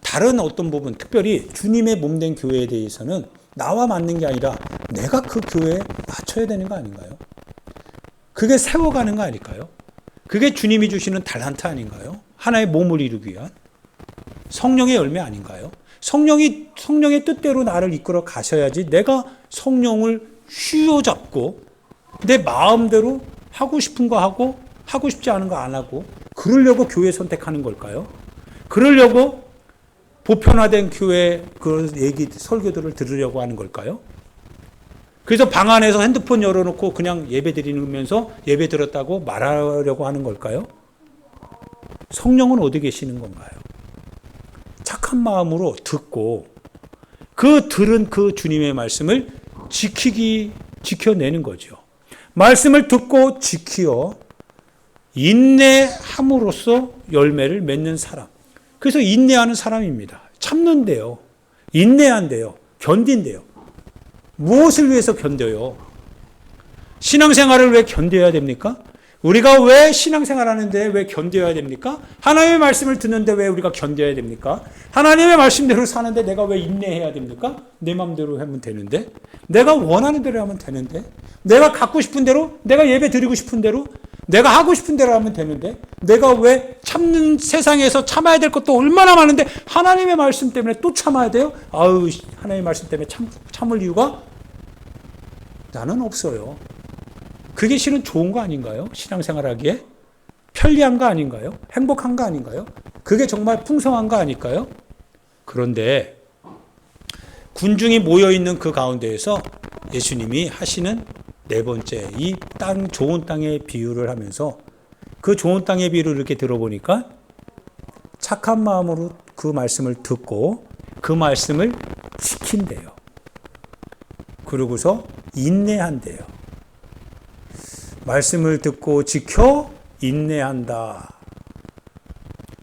다른 어떤 부분, 특별히 주님의 몸된 교회에 대해서는 나와 맞는 게 아니라 내가 그 교회에 맞춰야 되는 거 아닌가요? 그게 세워가는 거 아닐까요? 그게 주님이 주시는 달란트 아닌가요? 하나의 몸을 이루기 위한 성령의 열매 아닌가요? 성령의 뜻대로 나를 이끌어 가셔야지 내가 성령을 휘어잡고 내 마음대로 하고 싶은 거 하고 하고 싶지 않은 거 안 하고 그러려고 교회 선택하는 걸까요? 그러려고 보편화된 교회 그 설교들을 들으려고 하는 걸까요? 그래서 방 안에서 핸드폰 열어놓고 그냥 예배 드리면서 예배 들었다고 말하려고 하는 걸까요? 성령은 어디 계시는 건가요? 착한 마음으로 듣고 그 들은 그 주님의 말씀을 지켜내는 거죠. 말씀을 듣고 지키어 인내함으로써 열매를 맺는 사람. 그래서 인내하는 사람입니다. 참는데요. 인내한대요. 견딘대요. 무엇을 위해서 견뎌요? 신앙생활을 왜 견뎌야 됩니까? 우리가 왜 신앙생활 하는데 왜 견뎌야 됩니까? 하나님의 말씀을 듣는데 왜 우리가 견뎌야 됩니까? 하나님의 말씀대로 사는데 내가 왜 인내해야 됩니까? 내 마음대로 하면 되는데, 내가 원하는 대로 하면 되는데, 내가 갖고 싶은 대로, 내가 예배 드리고 싶은 대로, 내가 하고 싶은 대로 하면 되는데, 내가 왜 참는 세상에서 참아야 될 것도 얼마나 많은데 하나님의 말씀 때문에 또 참아야 돼요? 아유, 하나님의 말씀 때문에 참을 이유가 나는 없어요. 그게 실은 좋은 거 아닌가요? 신앙생활하기에 편리한 거 아닌가요? 행복한 거 아닌가요? 그게 정말 풍성한 거 아닐까요? 그런데 군중이 모여있는 그 가운데에서 예수님이 하시는 네 번째 이 좋은 땅의 비유를 하면서 그 좋은 땅의 비유를 이렇게 들어보니까 착한 마음으로 그 말씀을 듣고 그 말씀을 지킨대요. 그러고서 인내한대요. 말씀을 듣고 지켜 인내한다.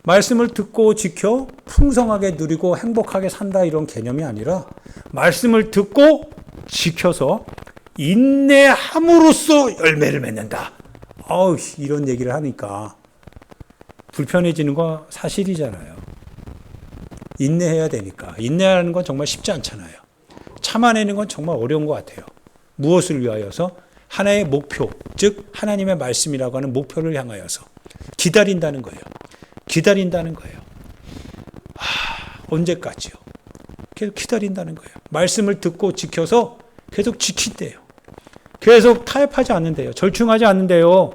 말씀을 듣고 지켜 풍성하게 누리고 행복하게 산다 이런 개념이 아니라 말씀을 듣고 지켜서 인내함으로써 열매를 맺는다. 이런 얘기를 하니까 불편해지는 거 사실이잖아요. 인내해야 되니까. 인내하는 건 정말 쉽지 않잖아요. 참아내는 건 정말 어려운 것 같아요. 무엇을 위하여서? 하나의 목표, 즉 하나님의 말씀이라고 하는 목표를 향하여서 기다린다는 거예요. 기다린다는 거예요. 언제까지요? 계속 기다린다는 거예요. 말씀을 듣고 지켜서 계속 지킨대요. 계속 타협하지 않는데요. 절충하지 않는데요.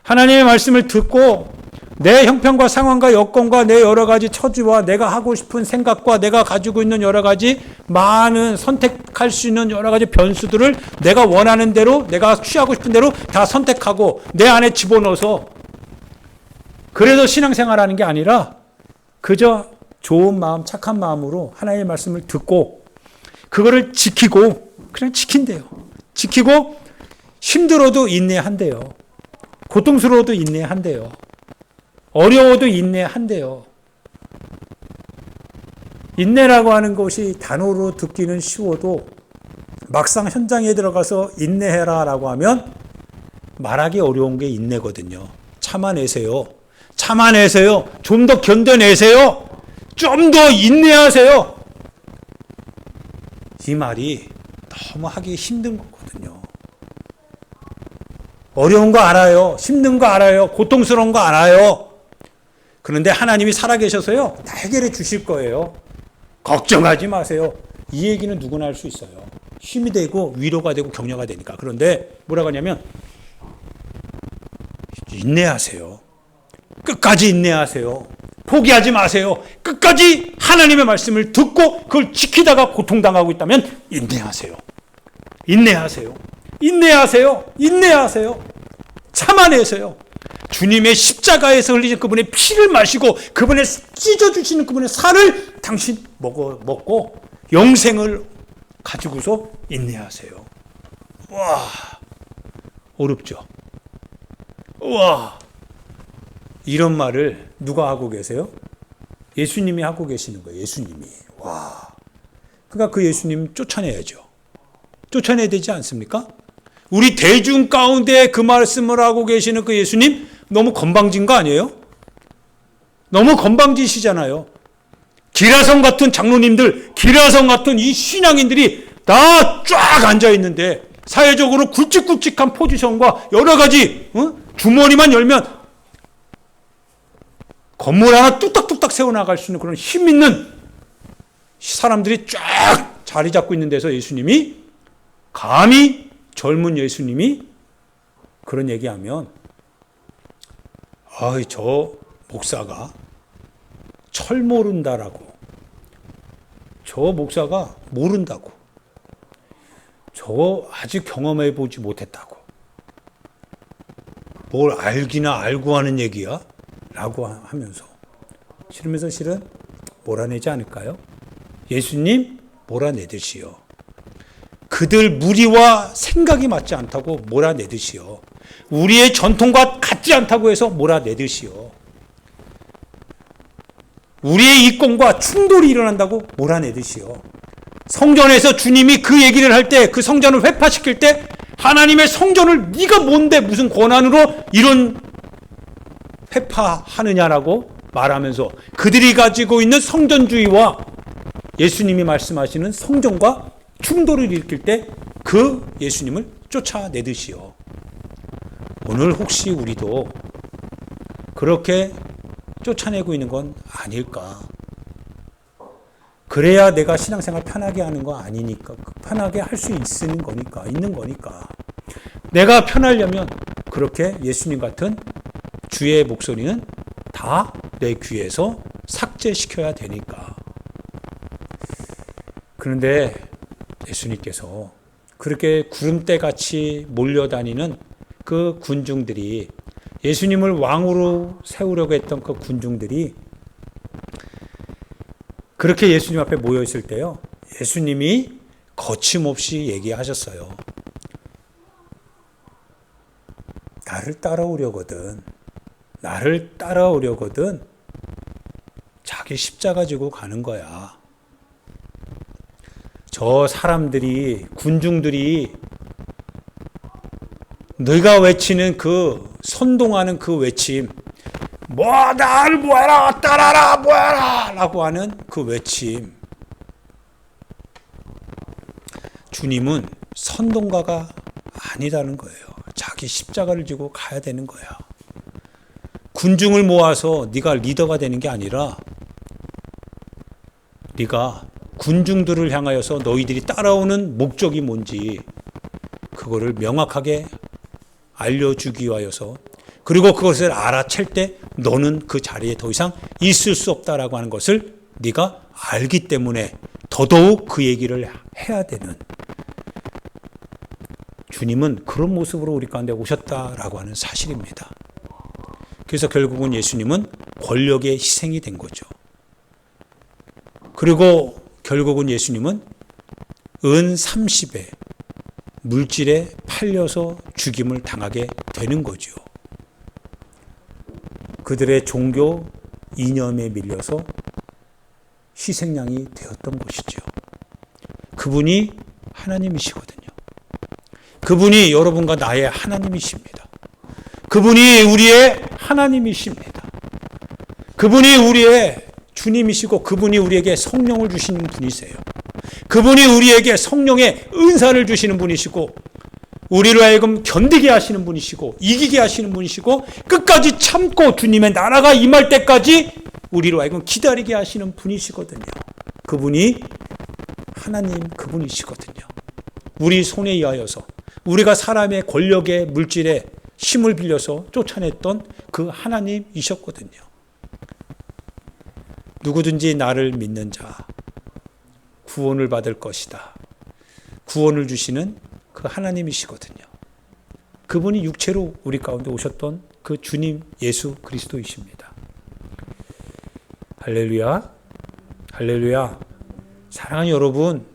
하나님의 말씀을 듣고 내 형편과 상황과 여건과 내 여러 가지 처지와 내가 하고 싶은 생각과 내가 가지고 있는 여러 가지 많은 선택할 수 있는 여러 가지 변수들을 내가 원하는 대로 내가 취하고 싶은 대로 다 선택하고 내 안에 집어넣어서 그래서 신앙생활하는 게 아니라 그저 좋은 마음, 착한 마음으로 하나님의 말씀을 듣고 그거를 지키고 그냥 지킨대요. 지키고 힘들어도 인내한대요. 고통스러워도 인내한대요. 어려워도 인내한대요. 인내라고 하는 것이 단어로 듣기는 쉬워도 막상 현장에 들어가서 인내해라 라고 하면 말하기 어려운 게 인내거든요. 참아내세요. 참아내세요. 좀 더 견뎌내세요. 좀 더 인내하세요. 이 말이 너무 하기 힘든 거거든요. 어려운 거 알아요. 힘든 거 알아요. 고통스러운 거 알아요. 그런데 하나님이 살아계셔서요. 다 해결해 주실 거예요. 걱정하지 마세요. 이 얘기는 누구나 할 수 있어요. 힘이 되고 위로가 되고 격려가 되니까. 그런데 뭐라고 하냐면 인내하세요. 끝까지 인내하세요. 포기하지 마세요. 끝까지 하나님의 말씀을 듣고 그걸 지키다가 고통당하고 있다면 인내하세요. 인내하세요. 인내하세요. 인내하세요. 참아내세요. 주님의 십자가에서 흘리신 그분의 피를 마시고 그분의 찢어주시는 그분의 살을 당신 먹고 영생을 가지고서 인내하세요. 와, 어렵죠? 와, 이런 말을 누가 하고 계세요? 예수님이 하고 계시는 거예요. 예수님이. 와, 그러니까 그 예수님 쫓아내야죠. 쫓아내야 되지 않습니까? 우리 대중 가운데 그 말씀을 하고 계시는 그 예수님 너무 건방진 거 아니에요? 너무 건방지시잖아요. 기라성 같은 장로님들, 기라성 같은 이 신앙인들이 다 쫙 앉아 있는데 사회적으로 굵직굵직한 포지션과 여러 가지 주머니만 열면 건물 하나 뚝딱뚝딱 세워나갈 수 있는 그런 힘 있는 사람들이 쫙 자리 잡고 있는 데서 예수님이 감히 젊은 예수님이 그런 얘기하면 저 목사가 철 모른다라고, 저 목사가 모른다고, 저 아직 경험해 보지 못했다고, 뭘 알기나 알고 하는 얘기야? 라고 하면서 싫으면서 실은 몰아내지 않을까요? 예수님 몰아내듯이요. 그들 무리와 생각이 맞지 않다고 몰아내듯이요. 우리의 전통과 같지 않다고 해서 몰아내듯이요. 우리의 이권과 충돌이 일어난다고 몰아내듯이요. 성전에서 주님이 그 얘기를 할 때, 그 성전을 회파시킬 때 하나님의 성전을 네가 뭔데 무슨 권한으로 이런 회파하느냐라고 말하면서 그들이 가지고 있는 성전주의와 예수님이 말씀하시는 성전과 충돌을 일으킬 때 그 예수님을 쫓아내듯이요. 오늘 혹시 우리도 그렇게 쫓아내고 있는 건 아닐까? 그래야 내가 신앙생활 편하게 하는 거 아니니까, 편하게 할 수 있는 거니까. 내가 편하려면 그렇게 예수님 같은 주의 목소리는 다 내 귀에서 삭제시켜야 되니까. 그런데 예수님께서 그렇게 구름대같이 몰려다니는 그 군중들이, 예수님을 왕으로 세우려고 했던 그 군중들이 그렇게 예수님 앞에 모여 있을 때요, 예수님이 거침없이 얘기하셨어요. 나를 따라오려거든 자기 십자가 지고 가는 거야. 저 사람들이, 군중들이 네가 외치는 그 선동하는 그 외침, 나를 모아라, 따라라, 모아라 라고 하는 그 외침, 주님은 선동가가 아니라는 거예요. 자기 십자가를 지고 가야 되는 거야. 군중을 모아서 네가 리더가 되는 게 아니라 네가 군중들을 향하여서 너희들이 따라오는 목적이 뭔지 그거를 명확하게 알려주기 위하여서, 그리고 그것을 알아챌 때 너는 그 자리에 더 이상 있을 수 없다라고 하는 것을 네가 알기 때문에 더더욱 그 얘기를 해야 되는, 주님은 그런 모습으로 우리 가운데 오셨다라고 하는 사실입니다. 그래서 결국은 예수님은 권력의 희생이 된 거죠. 그리고 결국은 예수님은 은 30에 물질에 팔려서 죽임을 당하게 되는 거죠. 그들의 종교 이념에 밀려서 희생양이 되었던 것이죠. 그분이 하나님이시거든요. 그분이 여러분과 나의 하나님이십니다. 그분이 우리의 하나님이십니다. 그분이 우리의 주님이시고 그분이 우리에게 성령을 주시는 분이세요. 그분이 우리에게 성령의 은사를 주시는 분이시고 우리로 하여금 견디게 하시는 분이시고 이기게 하시는 분이시고 끝까지 참고 주님의 나라가 임할 때까지 우리로 하여금 기다리게 하시는 분이시거든요. 그분이 하나님, 그분이시거든요. 우리 손에 의하여서 우리가 사람의 권력의 물질에 힘을 빌려서 쫓아냈던 그 하나님이셨거든요. 누구든지 나를 믿는 자 구원을 받을 것이다. 구원을 주시는 그 하나님이시거든요. 그분이 육체로 우리 가운데 오셨던 그 주님 예수 그리스도이십니다. 할렐루야, 할렐루야. 사랑하는 여러분,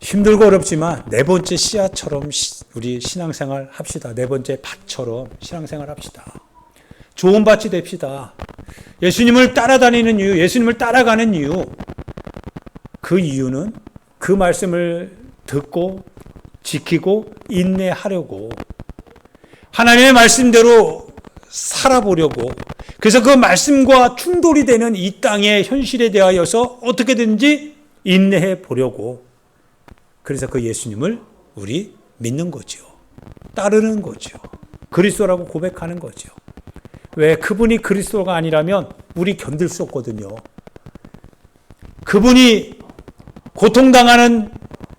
힘들고 어렵지만 네 번째 씨앗처럼 우리 신앙생활 합시다. 네 번째 밭처럼 신앙생활 합시다. 좋은 밭이 됩시다. 예수님을 따라다니는 이유, 예수님을 따라가는 이유, 그 이유는 그 말씀을 듣고 지키고 인내하려고, 하나님의 말씀대로 살아보려고, 그래서 그 말씀과 충돌이 되는 이 땅의 현실에 대하여서 어떻게든지 인내해 보려고, 그래서 그 예수님을 우리 믿는 거죠. 따르는 거죠. 그리스도라고 고백하는 거죠. 왜? 그분이 그리스도가 아니라면 우리 견딜 수 없거든요. 그분이 고통당하는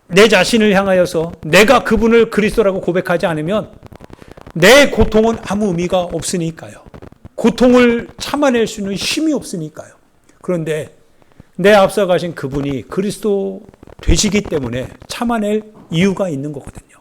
내 자신을 향하여서 내가 그분을 그리스도라고 고백하지 않으면 내 고통은 아무 의미가 없으니까요. 고통을 참아낼 수 있는 힘이 없으니까요. 그런데 내 앞서 가신 그분이 그리스도 되시기 때문에 참아낼 이유가 있는 거거든요.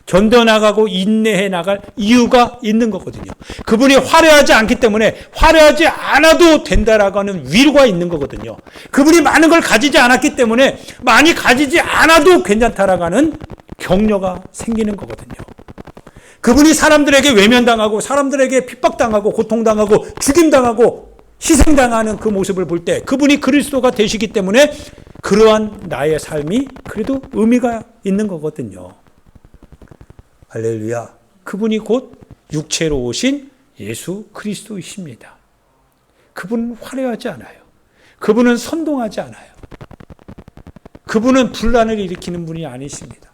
견뎌나가고 인내해 나갈 이유가 있는 거거든요. 그분이 화려하지 않기 때문에 화려하지 않아도 된다라고 하는 위로가 있는 거거든요. 그분이 많은 걸 가지지 않았기 때문에 많이 가지지 않아도 괜찮다라고 하는 격려가 생기는 거거든요. 그분이 사람들에게 외면당하고 사람들에게 핍박당하고 고통당하고 죽임당하고 희생당하는 그 모습을 볼 때 그분이 그리스도가 되시기 때문에 그러한 나의 삶이 그래도 의미가 있는 거거든요. 할렐루야. 그분이 곧 육체로 오신 예수 그리스도이십니다. 그분은 화려하지 않아요. 그분은 선동하지 않아요. 그분은 분란을 일으키는 분이 아니십니다.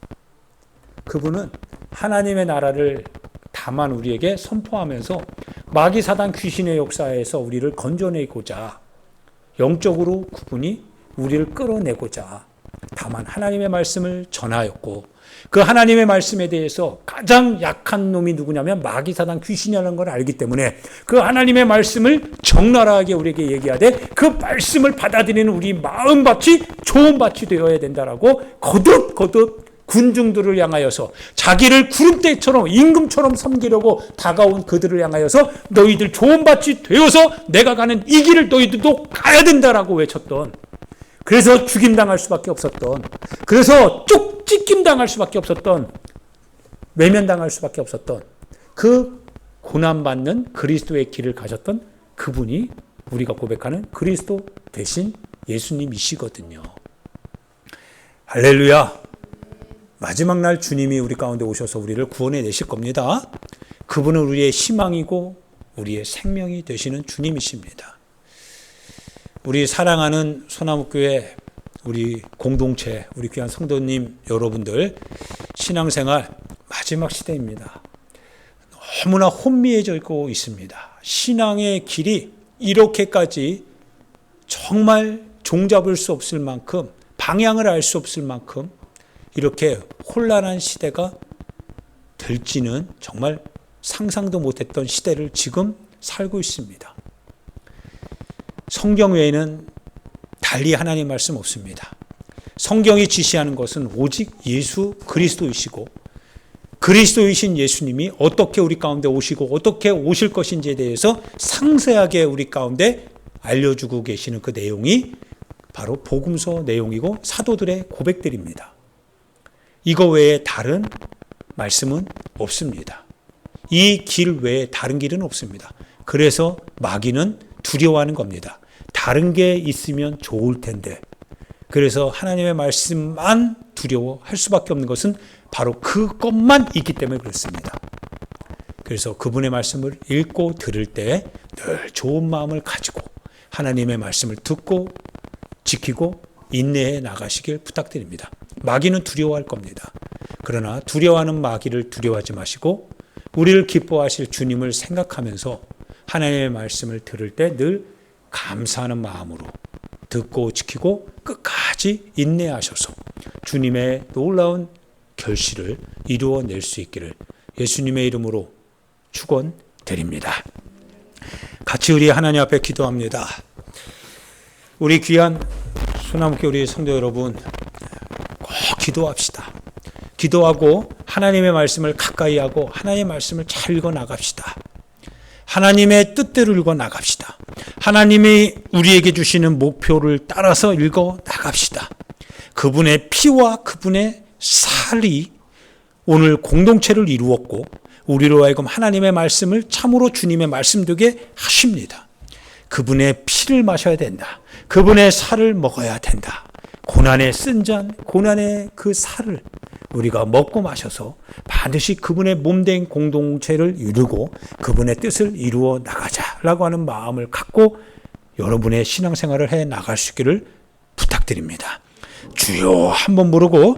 그분은 하나님의 나라를 다만 우리에게 선포하면서 마귀 사단 귀신의 역사에서 우리를 건져내고자 영적으로 그분이 우리를 끌어내고자 다만 하나님의 말씀을 전하였고, 그 하나님의 말씀에 대해서 가장 약한 놈이 누구냐면 마귀 사단 귀신이라는 걸 알기 때문에 그 하나님의 말씀을 적나라하게 우리에게 얘기하되 그 말씀을 받아들이는 우리 마음밭이 좋은 밭이 되어야 된다라고 거듭 군중들을 향하여서 자기를 구름대처럼 임금처럼 섬기려고 다가온 그들을 향하여서 너희들 조언받지 되어서 내가 가는 이 길을 너희들도 가야 된다라고 외쳤던, 그래서 죽임당할 수밖에 없었던, 그래서 쭉 찢김당할 수밖에 없었던, 외면당할 수밖에 없었던 그 고난받는 그리스도의 길을 가셨던 그분이 우리가 고백하는 그리스도 대신 예수님이시거든요. 할렐루야. 마지막 날 주님이 우리 가운데 오셔서 우리를 구원해 내실 겁니다. 그분은 우리의 희망이고 우리의 생명이 되시는 주님이십니다. 우리 사랑하는 소나무교회 우리 공동체, 우리 귀한 성도님 여러분들, 신앙생활 마지막 시대입니다. 너무나 혼미해져 있고 있습니다. 신앙의 길이 이렇게까지 정말 종잡을 수 없을 만큼, 방향을 알 수 없을 만큼 이렇게 혼란한 시대가 될지는 정말 상상도 못했던 시대를 지금 살고 있습니다. 성경 외에는 달리 하나님 말씀 없습니다. 성경이 지시하는 것은 오직 예수 그리스도이시고, 그리스도이신 예수님이 어떻게 우리 가운데 오시고 어떻게 오실 것인지에 대해서 상세하게 우리 가운데 알려주고 계시는 그 내용이 바로 복음서 내용이고 사도들의 고백들입니다. 이거 외에 다른 말씀은 없습니다. 이 길 외에 다른 길은 없습니다. 그래서 마귀는 두려워하는 겁니다. 다른 게 있으면 좋을 텐데. 그래서 하나님의 말씀만 두려워할 수밖에 없는 것은 바로 그것만 있기 때문에 그렇습니다. 그래서 그분의 말씀을 읽고 들을 때 늘 좋은 마음을 가지고 하나님의 말씀을 듣고 지키고 인내해 나가시길 부탁드립니다. 마귀는 두려워할 겁니다. 그러나 두려워하는 마귀를 두려워하지 마시고 우리를 기뻐하실 주님을 생각하면서 하나님의 말씀을 들을 때 늘 감사하는 마음으로 듣고 지키고 끝까지 인내하셔서 주님의 놀라운 결실을 이루어낼 수 있기를 예수님의 이름으로 축원드립니다. 같이 우리 하나님 앞에 기도합니다. 우리 귀한 소나무교회 우리 성도 여러분, 꼭 기도합시다. 기도하고 하나님의 말씀을 가까이 하고 하나님의 말씀을 잘 읽어 나갑시다. 하나님의 뜻대로 읽어 나갑시다. 하나님이 우리에게 주시는 목표를 따라서 읽어 나갑시다. 그분의 피와 그분의 살이 오늘 공동체를 이루었고 우리로 하여금 하나님의 말씀을 참으로 주님의 말씀 되게 하십니다. 그분의 피를 마셔야 된다. 그분의 살을 먹어야 된다. 고난의 쓴 잔, 고난의 그 살을 우리가 먹고 마셔서 반드시 그분의 몸된 공동체를 이루고 그분의 뜻을 이루어 나가자라고 하는 마음을 갖고 여러분의 신앙생활을 해 나갈 수 있기를 부탁드립니다. 주여 한번 부르고